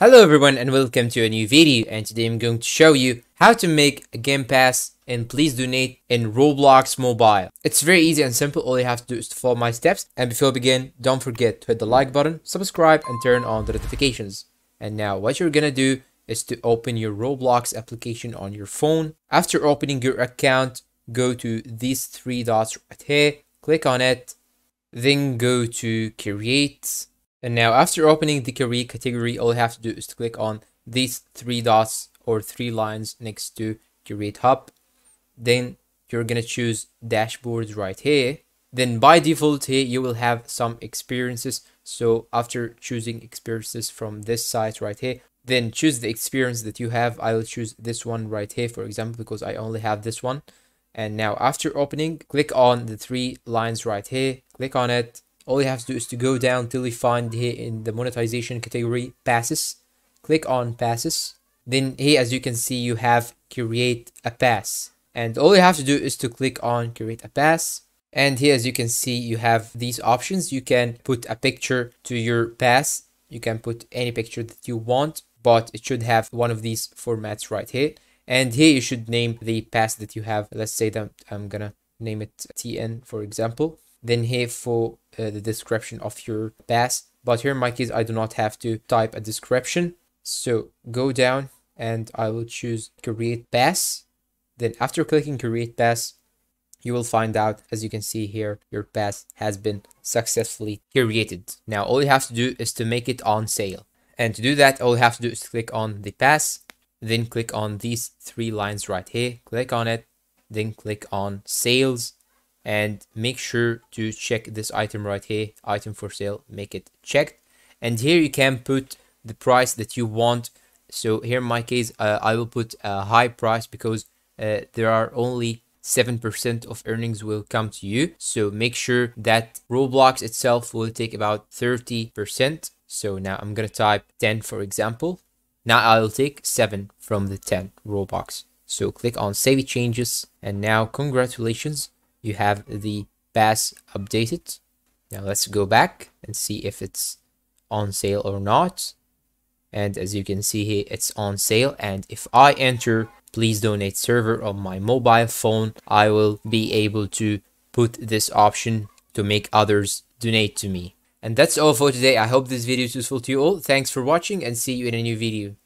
Hello everyone and welcome to a new video, and today I'm going to show you how to make a game pass and please donate in Roblox mobile. It's very easy and simple. All you have to do is to follow my steps, and before we begin, don't forget to hit the like button, subscribe and turn on the notifications. And now what you're gonna do is to open your Roblox application on your phone. After opening your account, go to these three dots right here, click on it, then go to create. And now after opening the career category, all you have to do is to click on these three dots or three lines next to create hub. Then you're gonna choose dashboards right here. Then by default here, you will have some experiences. So after choosing experiences from this site right here, then choose the experience that you have. I will choose this one right here, for example, because I only have this one. And now after opening, click on the three lines right here, click on it. All you have to do is to go down till you find here in the monetization category, passes. Click on passes. Then here, as you can see, you have create a pass. And all you have to do is to click on create a pass. And here, as you can see, you have these options. You can put a picture to your pass. You can put any picture that you want, but it should have one of these formats right here. And here you should name the pass that you have. Let's say that I'm gonna name it TN, for example. Then here for the description of your pass, but here in my case I do not have to type a description, so go down and I will choose create pass. Then after clicking create pass, you will find out, as you can see here, your pass has been successfully created. Now all you have to do is to make it on sale, and to do that all you have to do is to click on the pass, then click on these three lines right here, click on it, then click on sales, and make sure to check this item right here, item for sale, make it checked. And here you can put the price that you want. So here in my case, I will put a high price because there are only 7% of earnings will come to you. So make sure that Roblox itself will take about 30%. So now I'm gonna type 10, for example. Now I will take 7 from the 10 Robux. So click on save changes, and now congratulations, you have the pass updated. Now let's go back and see if it's on sale or not. And as you can see here, it's on sale. And if I enter please donate server on my mobile phone, I will be able to put this option to make others donate to me. And that's all for today. I hope this video is useful to you all. Thanks for watching and see you in a new video.